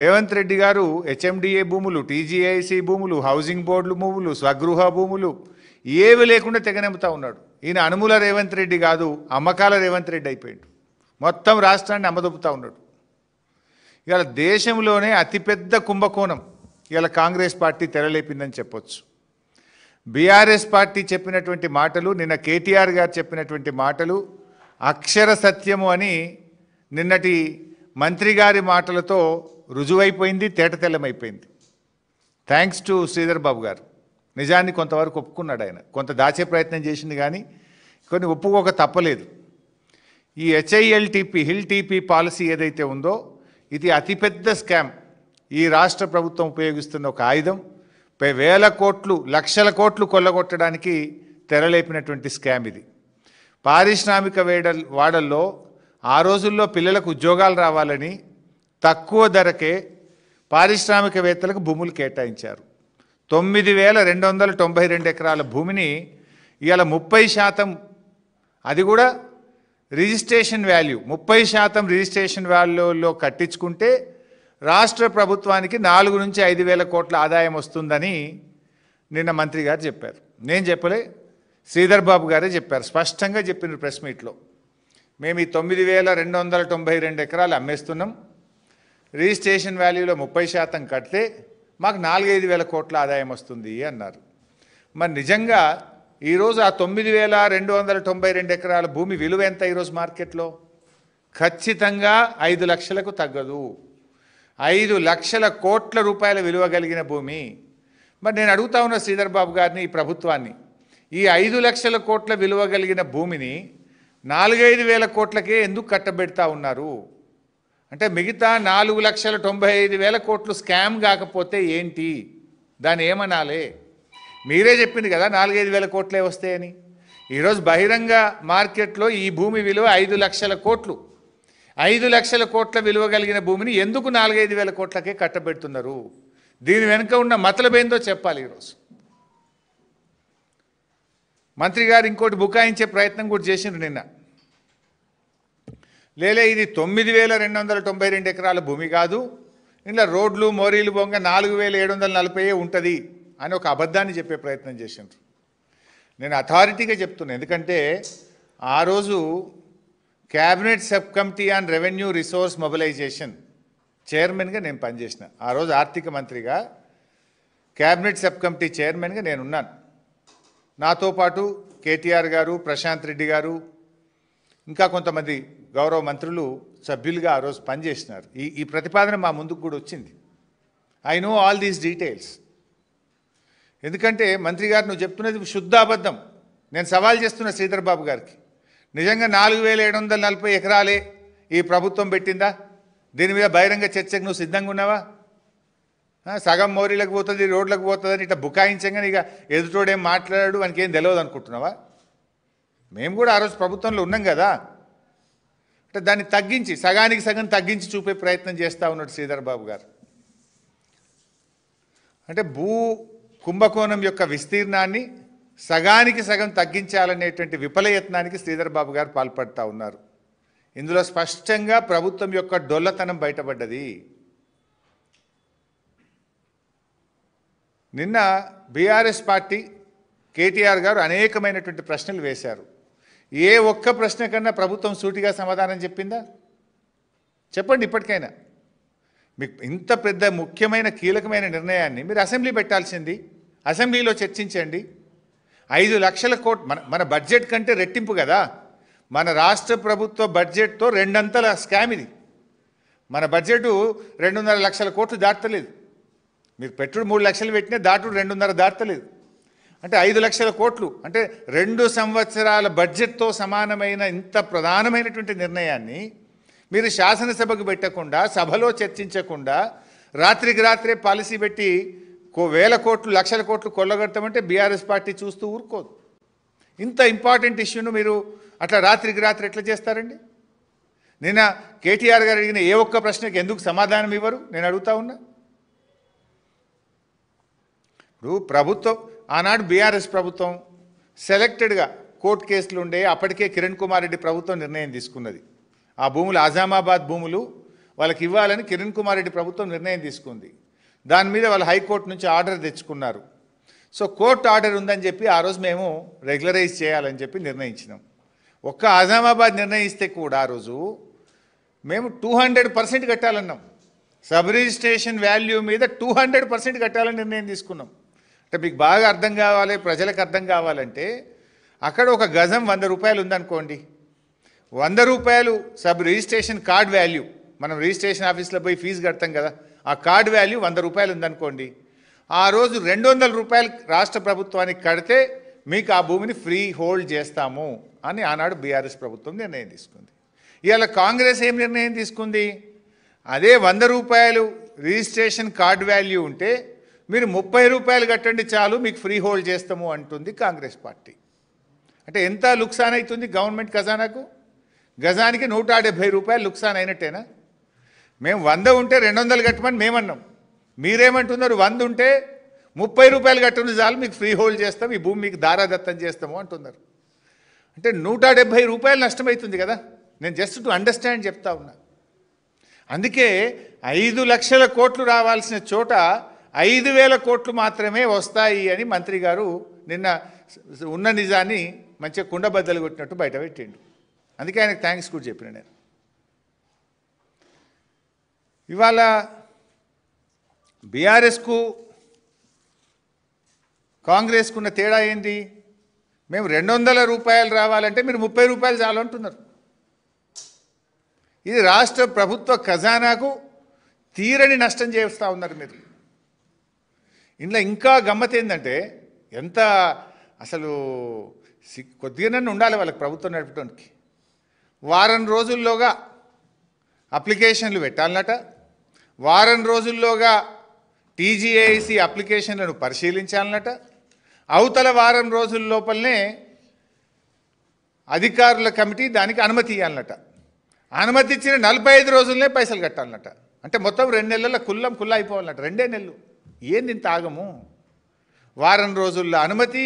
రేవంత్ రెడ్డి గారు హెచ్ఎండిఏ భూములు, టీజీఐసి భూములు, హౌసింగ్ బోర్డులు భూములు, స్వగృహ భూములు ఏవి లేకుండా తెగనెంపుతా ఉన్నాడు. ఈయన అనుముల రేవంత్ రెడ్డి కాదు, అమ్మకాల రేవంత్ రెడ్డి అయిపోయాడు. మొత్తం రాష్ట్రాన్ని అమ్మదొప్పుతా ఉన్నాడు. ఇవాళ దేశంలోనే అతిపెద్ద కుంభకోణం ఇవాళ కాంగ్రెస్ పార్టీ తెరలేపిందని చెప్పొచ్చు. బీఆర్ఎస్ పార్టీ చెప్పినటువంటి మాటలు, నిన్న కేటీఆర్ గారు చెప్పినటువంటి మాటలు అక్షర సత్యము అని నిన్నటి మంత్రి గారి మాటలతో రుజువైపోయింది, తేటతెల్లమైపోయింది. థ్యాంక్స్ టు శ్రీధర్ బాబు గారు. నిజాన్ని కొంతవరకు ఒప్పుకున్నాడు. ఆయన కొంత దాచే ప్రయత్నం చేసింది, కానీ కొన్ని ఒప్పుకోక తప్పలేదు. ఈ హెచ్ఐఎల్టీపీ హిల్ టీపీ పాలసీ ఏదైతే ఉందో ఇది అతిపెద్ద స్కామ్. ఈ రాష్ట్ర ప్రభుత్వం ఉపయోగిస్తున్న ఒక ఆయుధం. వేల కోట్లు, లక్షల కోట్లు కొల్లగొట్టడానికి తెరలేపినటువంటి స్కామ్ ఇది. పారిశ్రామిక వాడల్లో ఆ రోజుల్లో పిల్లలకు ఉద్యోగాలు రావాలని తక్కువ ధరకే పారిశ్రామికవేత్తలకు భూములు కేటాయించారు. 9,292 ఎకరాల భూమిని ఇవాళ 30%, అది కూడా రిజిస్ట్రేషన్ వాల్యూ 30% రిజిస్ట్రేషన్ వాల్యూలో కట్టించుకుంటే రాష్ట్ర ప్రభుత్వానికి 4 నుంచి 5,000 కోట్ల ఆదాయం వస్తుందని నిన్న మంత్రి గారు చెప్పారు. నేను చెప్పలే, శ్రీధర్ బాబు గారే చెప్పారు. స్పష్టంగా చెప్పిన ప్రెస్ మీట్లో, మేము ఈ 9,292 ఎకరాలు అమ్మేస్తున్నాం, రిజిస్ట్రేషన్ వాల్యూలో 30% కడితే మాకు 4-5 కోట్ల ఆదాయం వస్తుంది అన్నారు. మరి నిజంగా ఈరోజు ఆ 9,292 ఎకరాల భూమి విలువ ఎంత ఈరోజు మార్కెట్లో? ఖచ్చితంగా 5 లక్షలకు తగ్గదు. 5 లక్షల కోట్ల రూపాయల విలువ కలిగిన భూమి. మరి నేను అడుగుతా ఉన్న శ్రీధర్ బాబు గారిని, ఈ ప్రభుత్వాన్ని, ఈ 5 లక్షల కోట్ల విలువ కలిగిన భూమిని 4-5 కోట్లకే ఎందుకు కట్టబెడతా ఉన్నారు? అంటే మిగతా 4,95,000 కోట్లు స్కామ్ కాకపోతే ఏంటి? దాన్ని ఏమనాలి? మీరే చెప్పింది కదా 4-5 కోట్లే వస్తాయని. ఈరోజు బహిరంగ మార్కెట్లో ఈ భూమి విలువ 5 లక్షల కోట్లు. 5 లక్షల కోట్ల విలువ కలిగిన భూమిని ఎందుకు 4-5 కోట్లకే కట్టబెడుతున్నారు? దీని వెనుక ఉన్న మతలబేందో చెప్పాలి. ఈరోజు మంత్రి గారు ఇంకోటి బుకాయించే ప్రయత్నం కూడా చేసిండ్రు నిన్న. లేలే, ఇది 9,292 ఎకరాల భూమి కాదు, ఇంట్లో రోడ్లు మోరీలు బొంగ 4,740 ఉంటుంది అని ఒక అబద్ధాన్ని చెప్పే ప్రయత్నం చేసిండ్రు. నేను అథారిటీగా చెప్తున్నాను, ఎందుకంటే ఆ రోజు cabinet sub committee on revenue resource mobilization చైర్మన్గా నేను పనిచేసిన. ఆ రోజు ఆర్థిక మంత్రిగా క్యాబినెట్ సబ్ కమిటీ చైర్మన్గా నేనున్నాను. నాతో పాటు కేటీఆర్ గారు, ప్రశాంత్ రెడ్డి గారు, ఇంకా కొంతమంది గౌరవ మంత్రులు సభ్యులుగా ఆ రోజు పనిచేసినారు. ఈ ప్రతిపాదన మా ముందుకు కూడా వచ్చింది. I know all these details. ఎందుకంటే మంత్రి గారు నువ్వు చెప్తున్నది శుద్ధ అబద్ధం. నేను సవాల్ చేస్తున్న శ్రీధర్ బాబు గారికి, నిజంగా 4,740 ఎకరాలే ఈ ప్రభుత్వం పెట్టిందా? దీని మీద బహిరంగ చర్చకు నువ్వు సిద్ధంగా ఉన్నావా? సగం మోరీలకు పోతుంది, రోడ్లకు పోతుందని ఇట్లా బుకాయించంగా ఇక ఎదుటోడేం మాట్లాడాడు, వానికి ఏం తెలియదు అనుకుంటున్నావా? మేము కూడా ఆ రోజు ప్రభుత్వంలో ఉన్నాం కదా. అంటే దాన్ని తగ్గించి, సగానికి సగం తగ్గించి చూపే ప్రయత్నం చేస్తూ ఉన్నాడు శ్రీధర్ బాబు గారు. అంటే భూ కుంభకోణం యొక్క విస్తీర్ణాన్ని సగానికి సగం తగ్గించాలనేటువంటి విఫలయత్నానికి శ్రీధర్ బాబు గారు పాల్పడుతూ ఉన్నారు. ఇందులో స్పష్టంగా ప్రభుత్వం యొక్క డొల్లతనం బయటపడ్డది. నిన్న బీఆర్ఎస్ పార్టీ కేటీఆర్ గారు అనేకమైనటువంటి ప్రశ్నలు వేశారు. ఏ ఒక్క ప్రశ్న కన్నా ప్రభుత్వం సూటిగా సమాధానం చెప్పిందా? చెప్పండి. ఇప్పటికైనా మీకు ఇంత పెద్ద ముఖ్యమైన కీలకమైన నిర్ణయాన్ని మీరు అసెంబ్లీ పెట్టాల్సింది, అసెంబ్లీలో చర్చించండి. 5 లక్షల కోట్లు మన బడ్జెట్ కంటే రెట్టింపు కదా. మన రాష్ట్ర ప్రభుత్వ బడ్జెట్తో 2 అంతల స్కామ్ ఇది. మన బడ్జెట్ 2.5 లక్షల కోట్లు దాటలేదు. మీరు పెట్టుడు 3 లక్షలు పెట్టినా దాటుడు 2.5 దాటలేదు. అంటే 5 లక్షల కోట్లు అంటే 2 సంవత్సరాల బడ్జెట్తో సమానమైన ఇంత ప్రధానమైనటువంటి నిర్ణయాన్ని మీరు శాసనసభకు పెట్టకుండా, సభలో చర్చించకుండా, రాత్రికి రాత్రే పాలసీ పెట్టి వేల కోట్లు, లక్షల కోట్లు కొల్లగొట్టమంటే బీఆర్ఎస్ పార్టీ చూస్తూ ఊరుకోదు. ఇంత ఇంపార్టెంట్ ఇష్యూను మీరు అట్లా రాత్రికి రాత్రి ఎట్లా చేస్తారండి? నిన్న కేటీఆర్ గారు అడిగిన ఏ ఒక్క ప్రశ్నకి ఎందుకు సమాధానం ఇవ్వరు? నేను అడుగుతా ఉన్నా. ఇప్పుడు ప్రభుత్వం ఆనాడు బీఆర్ఎస్ ప్రభుత్వం సెలెక్టెడ్గా కోర్టు కేసులు ఉండే అప్పటికే కిరణ్ కుమార్ రెడ్డి ప్రభుత్వం నిర్ణయం తీసుకున్నది. ఆ భూములు ఆజామాబాద్ భూములు వాళ్ళకి ఇవ్వాలని కిరణ్ కుమార్ రెడ్డి ప్రభుత్వం నిర్ణయం తీసుకుంది. దాని మీద వాళ్ళు హైకోర్టు నుంచి ఆర్డర్ తెచ్చుకున్నారు. సో కోర్టు ఆర్డర్ ఉందని చెప్పి ఆ రోజు మేము రెగ్యులరైజ్ చేయాలని చెప్పి నిర్ణయించినాం. ఒక్క ఆజామాబాద్ నిర్ణయిస్తే కూడా ఆ రోజు మేము 200% కట్టాలన్నాం. సబ్ రిజిస్ట్రేషన్ వాల్యూ మీద 200% కట్టాలని నిర్ణయం తీసుకున్నాం. అంటే మీకు బాగా అర్థం కావాలి, ప్రజలకు అర్థం కావాలంటే అక్కడ ఒక గజం 100 రూపాయలు ఉందనుకోండి, 100 రూపాయలు సబ్ రిజిస్ట్రేషన్ కార్డ్ వాల్యూ, మనం రిజిస్ట్రేషన్ ఆఫీస్లో పోయి ఫీజు కడతాం కదా, ఆ కార్డ్ వాల్యూ 100 రూపాయలు ఉందనుకోండి, ఆ రోజు 200 రూపాయలు రాష్ట్ర ప్రభుత్వానికి కడితే మీకు ఆ భూమిని ఫ్రీ హోల్డ్ చేస్తాము అని ఆనాడు బీఆర్ఎస్ ప్రభుత్వం నిర్ణయం తీసుకుంది. ఇవాళ కాంగ్రెస్ ఏం నిర్ణయం తీసుకుంది? అదే 100 రూపాయలు రిజిస్ట్రేషన్ కార్డ్ వాల్యూ ఉంటే మీరు 30 రూపాయలు కట్టండి చాలు మీకు ఫ్రీ హోల్డ్ చేస్తాము అంటుంది కాంగ్రెస్ పార్టీ. అంటే ఎంత లుక్సాన్ అవుతుంది గవర్నమెంట్ ఖజానాకు? గజానికి 170 రూపాయలు లుక్సాన్ అయినట్టేనా? మేము 100 ఉంటే 200 కట్టమని మేమన్నాం. మీరేమంటున్నారు? 100 ఉంటే 30 రూపాయలు కట్టండి చాలు మీకు ఫ్రీ హోల్డ్ చేస్తాం, ఈ భూమి మీకు దారాదత్తం చేస్తాము అంటున్నారు. అంటే 170 రూపాయలు నష్టమవుతుంది కదా. నేను జస్ట్ టు అండర్స్టాండ్ చెప్తా ఉన్నా. అందుకే 5 లక్షల కోట్లు రావాల్సిన చోట 5,000 కోట్లు మాత్రమే వస్తాయి అని మంత్రి గారు నిన్న ఉన్న నిజాన్ని మంచిగా కుండబద్దలు కొట్టినట్టు బయట పెట్టిండు. అందుకే ఆయనకు థ్యాంక్స్ కూడా చెప్పిన నేను. ఇవాళ బీఆర్ఎస్కు కాంగ్రెస్కున్న తేడా ఏంది? మేము 200 రూపాయలు రావాలంటే మీరు 30 రూపాయలు చాలు అంటున్నారు. ఇది రాష్ట్ర ప్రభుత్వ ఖజానాకు తీరని నష్టం చేస్తూ ఉన్నారు మీరు. ఇందులో ఇంకా గమ్మత్ ఏంటంటే, ఎంత అసలు కొద్దిగానే ఉండాలి వాళ్ళకి ప్రభుత్వం నడపడానికి. వారం రోజుల్లోగా అప్లికేషన్లు పెట్టాలన్నట, వారం రోజుల్లోగా టీజీఐసి అప్లికేషన్లను పరిశీలించాలన్నట, అవతల వారం రోజుల లోపలనే అధికారుల కమిటీ దానికి అనుమతి ఇవ్వాలన్నట, అనుమతి ఇచ్చిన 45 రోజులనే పైసలు కట్టాలన్నట. అంటే మొత్తం 2 నెలల కుల్లా అయిపోవాలన్నట. 2 నెలలు ఏంది ఇంత ఆగము? వారం రోజుల్లో అనుమతి